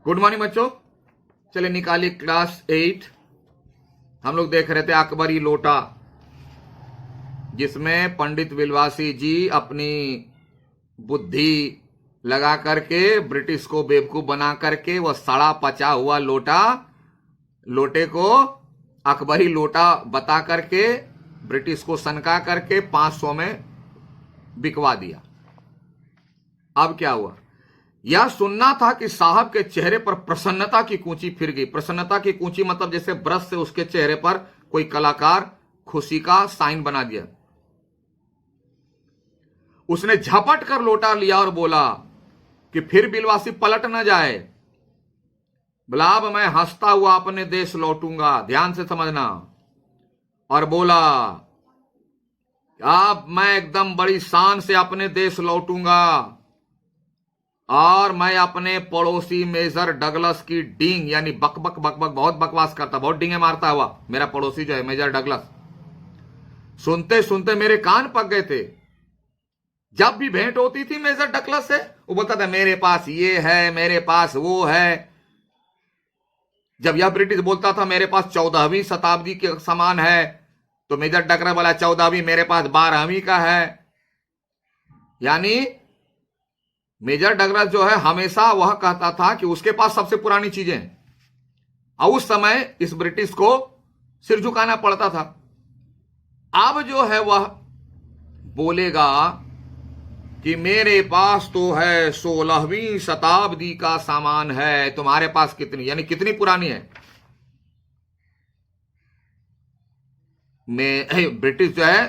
Good morning बच्चों। चले निकालिए क्लास 8। हम लोग देख रहे थे अकबरी लोटा, जिसमें पंडित विलवासी जी अपनी बुद्धि लगा करके ब्रिटिश को बेवकूफ बना करके वह सड़ा पचा हुआ लोटे को अकबरी लोटा बता करके ब्रिटिश को सनका करके 500 में बिकवा दिया। अब क्या हुआ? यह सुनना था कि साहब के चेहरे पर प्रसन्नता की कूंची फिर गई। प्रसन्नता की कूंची मतलब जैसे ब्रश से उसके चेहरे पर कोई कलाकार खुशी का साइन बना दिया। उसने झपट कर लोटा लिया और बोला कि फिर बिलवासी पलट न जाए। बोला अब मैं हंसता हुआ अपने देश लौटूंगा, ध्यान से समझना। और बोला अब मैं एकदम बड़ी शान से अपने देश लौटूंगा और मैं अपने पड़ोसी मेजर डगलस की डींग, यानी बक बक बक बक बहुत बकवास करता, बहुत डींगे मारता हुआ मेरा पड़ोसी जो है मेजर डगलस, सुनते सुनते मेरे कान पक गए थे। जब भी भेंट होती थी मेजर डगलस से, वो बोलता था मेरे पास ये है, मेरे पास वो है। जब यह ब्रिटिश बोलता था मेरे पास 14वीं शताब्दी के समान है, तो मेजर डगलस बोला 14वीं मेरे पास 12वीं का है। यानी मेजर डगलस जो है हमेशा वह कहता था कि उसके पास सबसे पुरानी चीजें हैं, और उस समय इस ब्रिटिश को सिर झुकाना पड़ता था। अब जो है वह बोलेगा कि मेरे पास तो है 16वीं शताब्दी का सामान है, तुम्हारे पास कितनी, यानी कितनी पुरानी है। ब्रिटिश जो है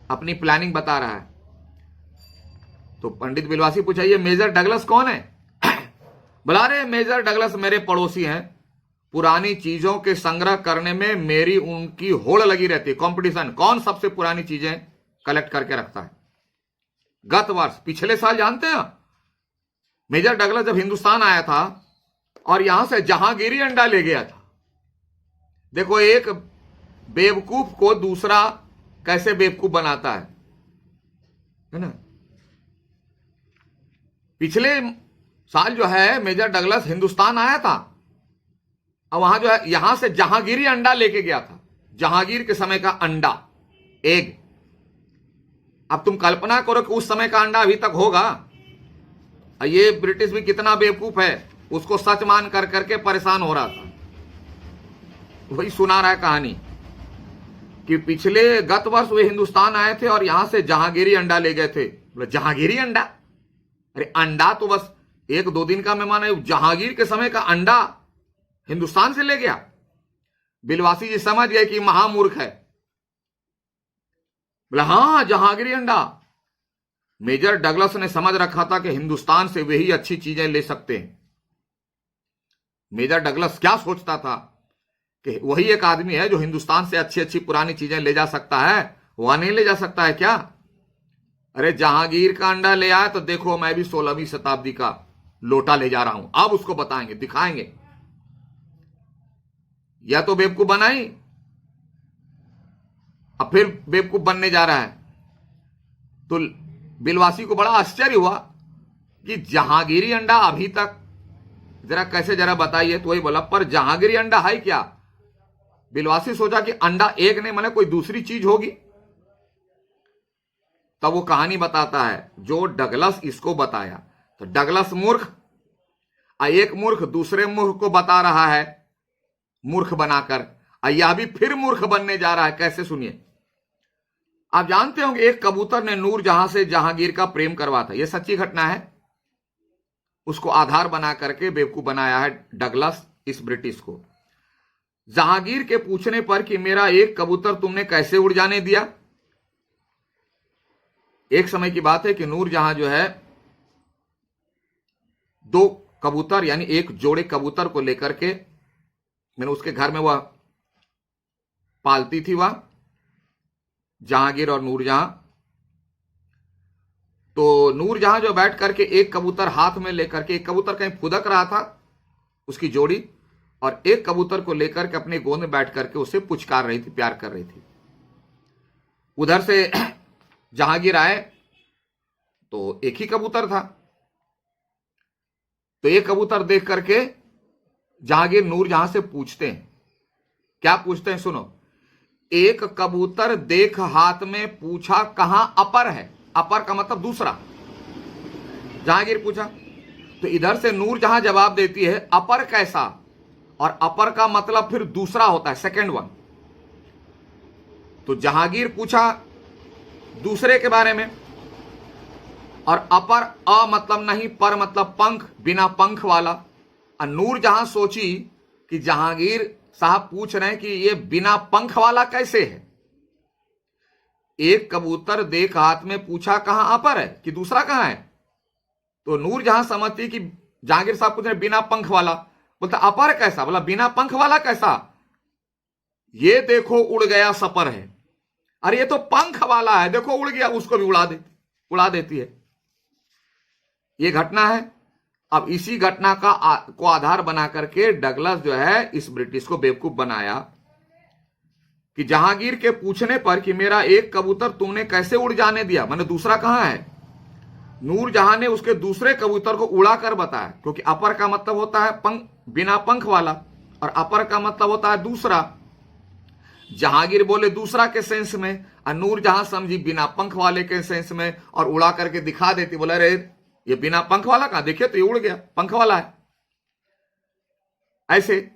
अपनी प्लानिंग बता रहा है। तो पंडित विलवासी पूछा ये मेजर डगलस कौन है? बोला रे मेजर डगलस मेरे पड़ोसी हैं, पुरानी चीजों के संग्रह करने में मेरी उनकी होड़ लगी रहती है, कंपटीशन, कौन सबसे पुरानी चीजें कलेक्ट करके रखता है। गत वर्ष, पिछले साल, जानते हैं मेजर डगलस जब हिंदुस्तान आया था और यहां से जहांगीरी अंडा ले गया था। देखो एक बेवकूफ को दूसरा कैसे बेवकूफ बनाता है ना। पिछले साल जो है मेजर डगलस हिंदुस्तान आया था और वहां जो है यहां से जहांगीरी अंडा लेके गया था, जहांगीर के समय का अंडा, एग। अब तुम कल्पना करो कि उस समय का अंडा अभी तक होगा। ये ब्रिटिश भी कितना बेवकूफ है, उसको सच मान कर करके परेशान हो रहा था। वही सुना रहा है कहानी कि पिछले गत वर्ष वे हिंदुस्तान आए थे और यहां से जहांगीरी अंडा ले गए थे। बोले जहांगीरी अंडा? अरे अंडा तो बस 1-2 दिन का मेहमान है, जहांगीर के समय का अंडा हिंदुस्तान से ले गया। बिलवासी जी समझ गए कि महामूर्ख है। बोला हाँ जहांगीरी अंडा। मेजर डगलस ने समझ रखा था कि हिंदुस्तान से वही अच्छी चीजें ले सकते हैं। मेजर डगलस क्या सोचता था कि वही एक आदमी है जो हिंदुस्तान से अच्छी अच्छी पुरानी चीजें ले जा सकता है, वह नहीं ले जा सकता है क्या? अरे जहांगीर का अंडा ले आया तो देखो मैं भी 16वीं शताब्दी का लोटा ले जा रहा हूं, अब उसको बताएंगे, दिखाएंगे। या तो बेवकूफ बनाई, अब फिर बेवकूफ बनने जा रहा है। तो बिलवासी को बड़ा आश्चर्य हुआ कि जहांगीरी अंडा अभी तक, जरा कैसे, जरा बताइए। तो वही बोला पर जहांगीरी अंडा है क्या? बिलवासी सोचा कि अंडा एक नहीं, माने कोई दूसरी चीज होगी। तब वो कहानी बताता है जो डगलस इसको बताया। तो डगलस मूर्ख, एक मूर्ख दूसरे मूर्ख को बता रहा है मूर्ख बनाकर, यह भी फिर मूर्ख बनने जा रहा है। कैसे, सुनिए। आप जानते होंगे एक कबूतर ने नूरजहां से जहांगीर का प्रेम करवा था, यह सच्ची घटना है। उसको आधार बना करके बेवकूफ बनाया है डगलस इस ब्रिटिश को। जहांगीर के पूछने पर कि मेरा एक कबूतर तुमने कैसे उड़ जाने दिया। एक समय की बात है कि नूरजहां जो है 2 कबूतर, यानी एक जोड़े कबूतर को लेकर के, मैंने उसके घर में वह पालती थी वह जहांगीर और नूरजहां। तो नूरजहां जो बैठ करके एक कबूतर हाथ में लेकर के, एक कबूतर कहीं फुदक रहा था उसकी जोड़ी, और एक कबूतर को लेकर के अपने गोद में बैठ करके उसे पुचकार रही थी, प्यार कर रही थी। उधर से जहांगीर आए तो एक ही कबूतर था। तो एक कबूतर देख करके जहांगीर नूरजहां से पूछते हैं, क्या पूछते हैं सुनो। एक कबूतर देख हाथ में पूछा कहां अपर है। अपर का मतलब दूसरा। जहांगीर पूछा तो इधर से नूरजहां जवाब देती है अपर कैसा, और अपर का मतलब फिर दूसरा होता है, सेकंड वन। तो जहांगीर पूछा दूसरे के बारे में, और अपर अ मतलब नहीं, पर मतलब पंख, बिना पंख वाला। और नूरजहां सोची कि जहांगीर साहब पूछ रहे हैं कि ये बिना पंख वाला कैसे है। एक कबूतर देख हाथ में पूछा कहां अपर है कि दूसरा कहां है। तो नूरजहां समझती कि जहांगीर साहब पूछ रहे बिना पंख वाला, बोलता अपर कैसा, बोला बिना पंख वाला कैसा, ये देखो उड़ गया सपर है। अरे ये तो पंख वाला है, देखो उड़ गया, उसको भी उड़ा देती है। ये घटना है। अब इसी घटना को आधार बना करके डगलस जो है इस ब्रिटिश को बेवकूफ बनाया कि जहांगीर के पूछने पर कि मेरा एक कबूतर तुमने कैसे उड़ जाने दिया, मैंने दूसरा कहां है। नूरजहां ने उसके दूसरे कबूतर को उड़ा कर बताया, क्योंकि अपर का मतलब होता है पंख, बिना पंख वाला, और अपर का मतलब होता है दूसरा। जहांगीर बोले दूसरा के सेंस में, और नूरजहां समझी बिना पंख वाले के सेंस में, और उड़ा करके दिखा देती, बोला रे ये बिना पंख वाला कहां, देखिए तो ये उड़ गया, पंख वाला है। ऐसे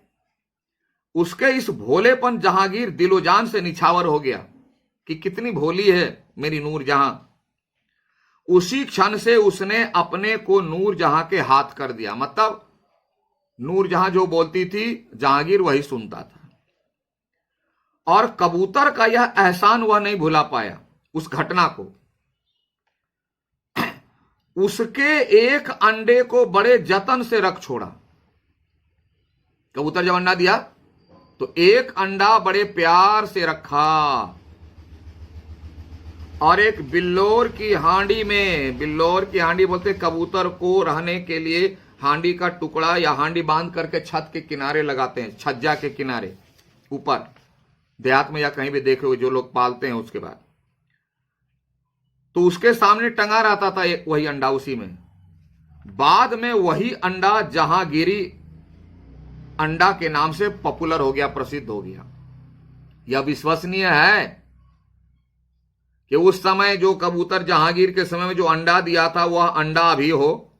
उसके इस भोलेपन जहांगीर दिलोजान से निछावर हो गया कि कितनी भोली है मेरी नूरजहां। उसी क्षण से उसने अपने को नूरजहां के हाथ कर दिया। मतलब नूरजहां जो बोलती थी जहांगीर वही सुनता था। और कबूतर का यह एहसान वह नहीं भुला पाया, उस घटना को। उसके एक अंडे को बड़े जतन से रख छोड़ा। कबूतर जब अंडा दिया तो एक अंडा बड़े प्यार से रखा, और एक बिल्लोर की हांडी में, बिल्लोर की हांडी बोलते कबूतर को रहने के लिए हांडी का टुकड़ा या हांडी बांध करके छत के किनारे लगाते हैं, छज्जा के किनारे ऊपर, देहात में या कहीं भी देखे हुए जो लोग पालते हैं। उसके बाद तो उसके सामने टंगा रहता था एक वही अंडा, उसी में। बाद में वही अंडा जहांगीरी अंडा के नाम से पॉपुलर हो गया, प्रसिद्ध हो गया। यह विश्वसनीय है कि उस समय जो कबूतर जहांगीर के समय में जो अंडा दिया था वह अंडा अभी हो।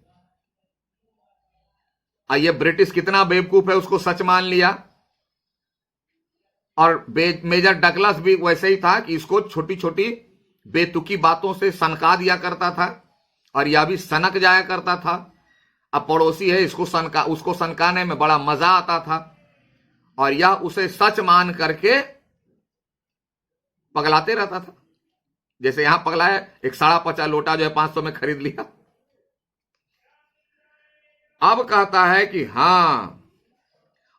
ये ब्रिटिश कितना बेवकूफ है, उसको सच मान लिया। और मेजर डगलस भी वैसे ही था कि इसको छोटी छोटी बेतुकी बातों से सनका दिया करता था, और यह भी सनक जाया करता था। अब पड़ोसी है, उसको सनकाने में बड़ा मजा आता था, और यह उसे सच मान करके पगलाते रहता था। जैसे यहां पगला है, एक 50 लोटा जो है 500 में खरीद लिया। अब कहता है कि हां,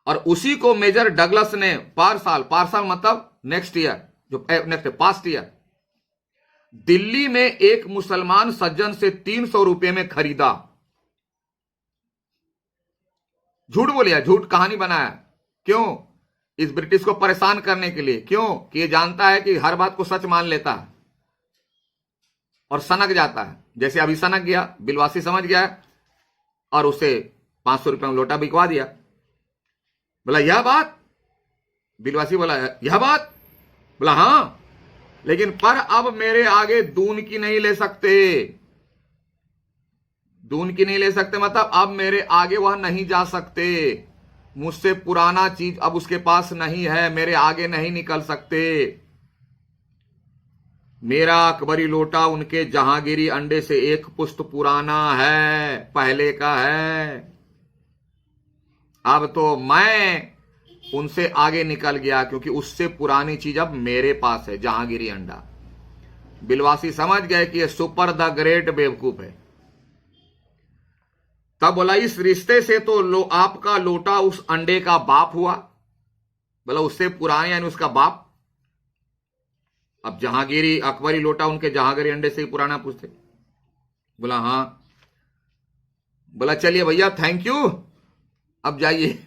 और उसी को मेजर डगलस ने पार साल मतलब नेक्स्ट ईयर, जो नेक्स्ट पास्ट ईयर, दिल्ली में एक मुसलमान सज्जन से 300 रुपए में खरीदा। झूठ बोलिया, झूठ कहानी बनाया। क्यों? इस ब्रिटिश को परेशान करने के लिए। क्यों? कि ये जानता है कि हर बात को सच मान लेता है और सनक जाता है। जैसे अभी सनक गया, बिलवासी समझ गया और उसे 500 रुपए में लोटा बिकवा दिया। बोला यह बात, बिलवासी बोला यह बात, बोला हां, लेकिन पर अब मेरे आगे दून की नहीं ले सकते। दून की नहीं ले सकते मतलब अब मेरे आगे वह नहीं जा सकते। मुझसे पुराना चीज अब उसके पास नहीं है, मेरे आगे नहीं निकल सकते। मेरा अकबरी लोटा उनके जहांगीरी अंडे से एक पुश्त पुराना है, पहले का है। अब तो मैं उनसे आगे निकल गया क्योंकि उससे पुरानी चीज अब मेरे पास है, जहांगीरी अंडा। बिलवासी समझ गए कि ये सुपर द ग्रेट बेवकूफ है। तब बोला इस रिश्ते से तो आपका लोटा उस अंडे का बाप हुआ। बोला उससे पुराना यानी उसका बाप। अब जहांगीरी अकबरी लोटा उनके जहांगीरी अंडे से ही पुराना पूछते। बोला हां। बोला चलिए भैया थैंक यू, अब जाइए।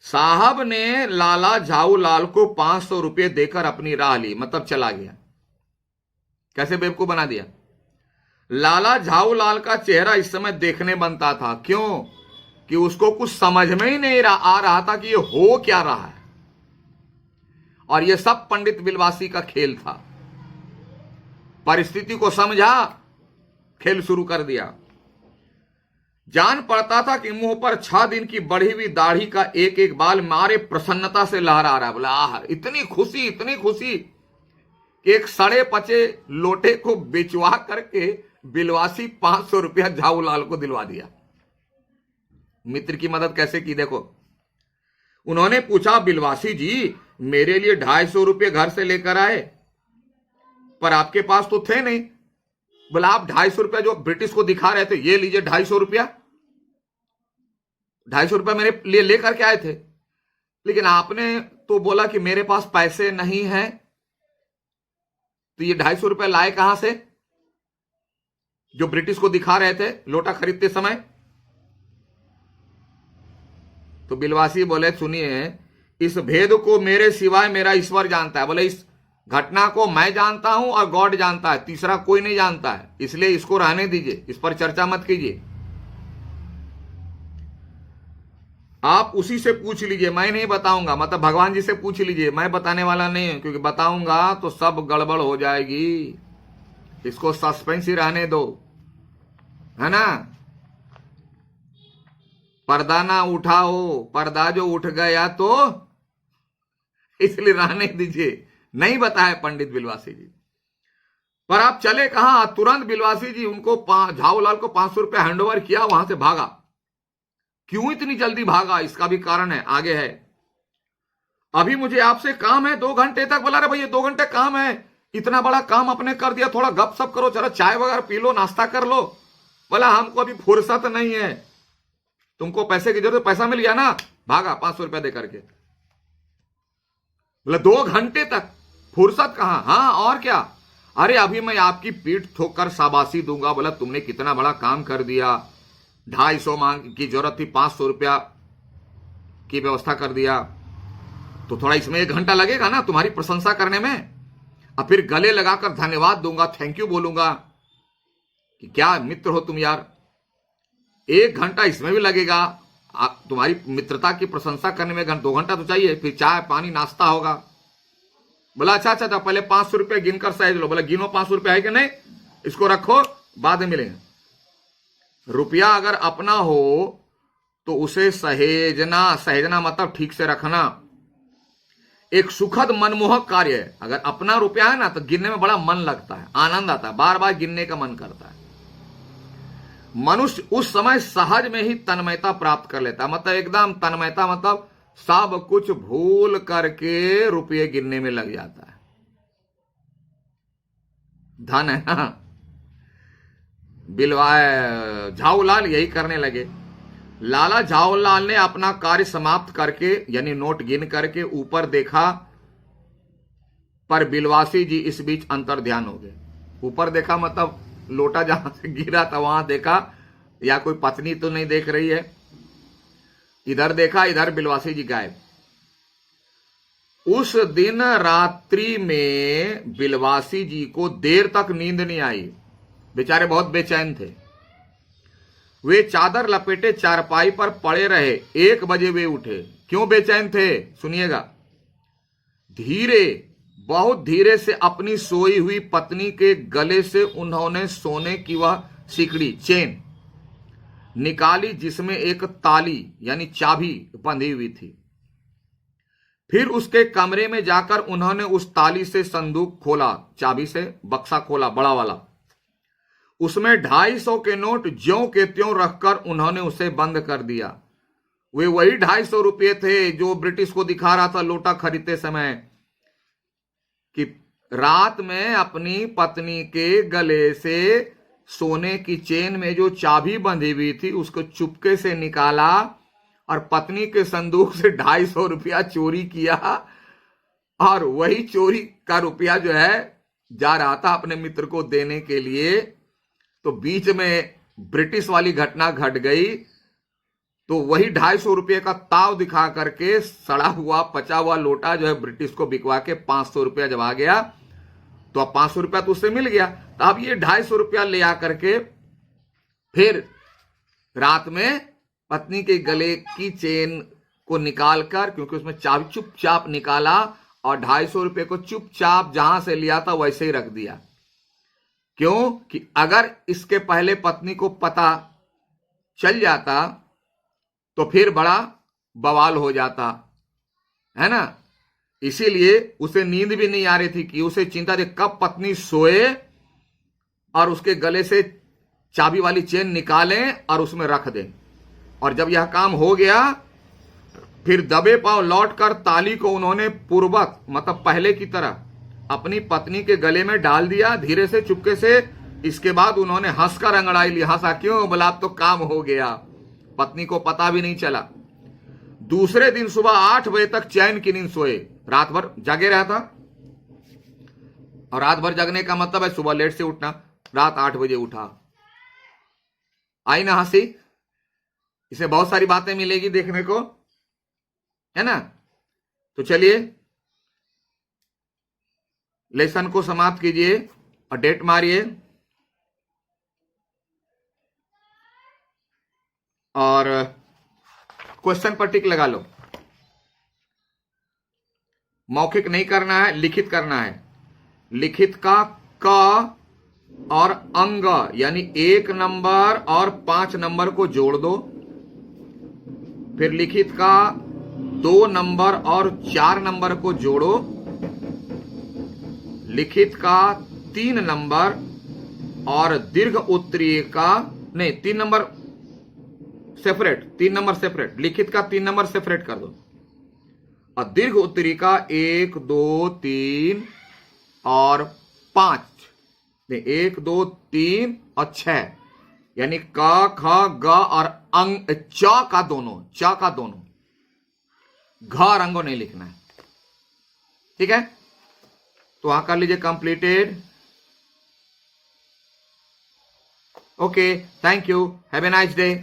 साहब ने लाला झाऊ लाल को 500 रुपए देकर अपनी राह ली, मतलब चला गया। कैसे बेवकूफ बना दिया। लाला झाऊलाल का चेहरा इस समय देखने बनता था। क्यों? कि उसको कुछ समझ में ही नहीं आ रहा था कि ये हो क्या रहा है, और ये सब पंडित बिलवासी का खेल था। परिस्थिति को समझा, खेल शुरू कर दिया। जान पड़ता था कि मुंह पर 6 दिन की बढ़ी हुई दाढ़ी का एक एक बाल मारे प्रसन्नता से लहरा रहा है। बोला आह, इतनी खुशी, इतनी खुशी कि एक सड़े पचे लोटे को बेचवा करके बिलवासी 500 रुपया झाऊलाल को दिलवा दिया। मित्र की मदद कैसे की देखो। उन्होंने पूछा, बिलवासी जी मेरे लिए 250 रुपये घर से लेकर आए, पर आपके पास तो थे नहीं। बोला आप 250 रुपया जो ब्रिटिश को दिखा रहे थे, ये लीजिए 250 रुपया, 250 रुपया मेरे लिए लेकर के आए थे, लेकिन आपने तो बोला कि मेरे पास पैसे नहीं हैं, तो ये 250 रुपया लाए कहां से जो ब्रिटिश को दिखा रहे थे लोटा खरीदते समय? तो बिलवासी बोले, सुनिए, इस भेद को मेरे सिवाय मेरा ईश्वर जानता है। बोले इस घटना को मैं जानता हूं और गॉड जानता है, तीसरा कोई नहीं जानता है, इसलिए इसको रहने दीजिए, इस पर चर्चा मत कीजिए। आप उसी से पूछ लीजिए, मैं नहीं बताऊंगा। मतलब भगवान जी से पूछ लीजिए, मैं बताने वाला नहीं हूं, क्योंकि बताऊंगा तो सब गड़बड़ हो जाएगी। इसको सस्पेंस ही रहने दो, है ना। पर्दा ना उठाओ, पर्दा जो उठ गया तो इसलिए रहने दीजिए। नहीं बताया पंडित बिलवासी जी। पर आप चले कहां? तुरंत बिलवासी जी उनको झाऊलाल को 500 रुपया हैंडओवर किया, वहां से भागा। क्यों इतनी जल्दी भागा, इसका भी कारण है, आगे है। अभी मुझे आपसे काम है 2 घंटे तक। बोला, अरे भैया 2 घंटे काम है, इतना बड़ा काम आपने कर दिया, थोड़ा गप सप करो, चलो चाय वगैरह पी लो, नाश्ता कर लो। बोला हमको अभी फुर्सत नहीं है। तुमको पैसे की जरूरत, पैसा मिल गया ना, भागा 500 रुपया दे करके। बोला 2 घंटे तक फुर्सत कहां? हाँ और क्या, अरे अभी मैं आपकी पीठ ठोक कर शाबाशी दूंगा। बोला तुमने कितना बड़ा काम कर दिया, 250 मांग की जरूरत थी, 500 रुपया की व्यवस्था कर दिया, तो थोड़ा इसमें 1 घंटा लगेगा ना तुम्हारी प्रशंसा करने में। और फिर गले लगाकर धन्यवाद दूंगा, थैंक यू बोलूंगा कि क्या मित्र हो तुम यार। 1 घंटा इसमें भी लगेगा, तुम्हारी मित्रता की प्रशंसा करने में 2 घंटा तो चाहिए, फिर चाय पानी नाश्ता होगा। बोला अच्छा अच्छा, पहले 500 रुपये गिनकर सहेज लो। बोला गिनो 500 रुपये है कि नहीं, इसको रखो, बाद में मिलेंगे। रुपया अगर अपना हो तो उसे सहेजना, सहेजना मतलब ठीक से रखना, एक सुखद मनमोहक कार्य है। अगर अपना रुपया है ना तो गिनने में बड़ा मन लगता है, आनंद आता है, बार बार गिनने का मन करता है। मनुष्य उस समय सहज में ही तन्मयता प्राप्त कर लेता है। मतलब एकदम तन्मयता, मतलब सब कुछ भूल करके रुपये गिनने में लग जाता है। धन है ना। झाऊलाल यही करने लगे। लाला झाऊलाल ने अपना कार्य समाप्त करके, यानी नोट गिन करके ऊपर देखा, पर बिलवासी जी इस बीच अंतर ध्यान हो गए। ऊपर देखा मतलब लोटा जहां से गिरा था वहां देखा, या कोई पत्नी तो नहीं देख रही है। इधर देखा, इधर बिलवासी जी गायब। उस दिन रात्रि में बिलवासी जी को देर तक नींद नहीं आई। बेचारे बहुत बेचैन थे। वे चादर लपेटे चारपाई पर पड़े रहे। 1 बजे वे उठे। क्यों बेचैन थे सुनिएगा। धीरे, बहुत धीरे से अपनी सोई हुई पत्नी के गले से उन्होंने सोने की वह सिकड़ी, चेन निकाली, जिसमें एक ताली यानी चाबी बंधी हुई थी। फिर उसके कमरे में जाकर उन्होंने उस ताली से संदूक खोला, चाबी से बक्सा खोला, बड़ा वाला। उसमें 250 के नोट ज्यों के त्यों रखकर उन्होंने उसे बंद कर दिया। वे वही 250 रुपये थे जो ब्रिटिश को दिखा रहा था लोटा खरीदते समय, कि रात में अपनी पत्नी के गले से सोने की चेन में जो चाबी बंधी हुई थी उसको चुपके से निकाला और पत्नी के संदूक से 250 रुपया चोरी किया, और वही चोरी का रुपया जो है जा रहा था अपने मित्र को देने के लिए। तो बीच में ब्रिटिश वाली घटना घट गई, तो वही 250 रुपये का ताव दिखा करके सड़ा हुआ पचा हुआ लोटा जो है ब्रिटिश को बिकवा के 500 रुपया जब आ गया, तो अब 500 रुपया तो उससे मिल गया। तो अब ये 250 रुपया ले आकर के फिर रात में पत्नी के गले की चेन को निकालकर, क्योंकि उसमें चाबी, चुपचाप निकाला और 250 रुपये को चुपचाप जहां से लिया था वैसे ही रख दिया। क्यों? कि अगर इसके पहले पत्नी को पता चल जाता तो फिर बड़ा बवाल हो जाता, है ना। इसीलिए उसे नींद भी नहीं आ रही थी कि उसे चिंता थी कब पत्नी सोए और उसके गले से चाबी वाली चेन निकालें और उसमें रख दें। और जब यह काम हो गया फिर दबे पांव लौटकर ताली को उन्होंने पूर्वक, मतलब पहले की तरह अपनी पत्नी के गले में डाल दिया धीरे से, चुपके से। इसके बाद उन्होंने हंसकर अंगड़ाई ली। हंसा क्यों? बोला अब तो काम हो गया, पत्नी को पता भी नहीं चला। दूसरे दिन सुबह 8 बजे तक चैन की नींद सोए। रात भर जागे रहा था, और रात भर जगने का मतलब है सुबह लेट से उठना। रात 8 बजे उठा। आई ना हंसी? इसे बहुत सारी बातें मिलेगी देखने को, है ना। तो चलिए लेसन को समाप्त कीजिए और डेट मारिए और क्वेश्चन पर टिक लगा लो। मौखिक नहीं करना है, लिखित करना है। लिखित का क और अंग यानी 1 नंबर और 5 नंबर को जोड़ दो। फिर लिखित का 2 नंबर और 4 नंबर को जोड़ो। लिखित का 3 नंबर और दीर्घ उत्तरीय का, नहीं 3 नंबर सेपरेट, 3 नंबर सेपरेट, लिखित का 3 नंबर सेपरेट कर दो। और दीर्घ उत्तरी का 1 2 3 और 5, नहीं 1 2 3 और 6, यानी क ख ग और अंग, च का दोनों, घ रंगो नहीं लिखना है, ठीक है। तो वहां कर लीजिए completed. Okay, thank you, have a nice day.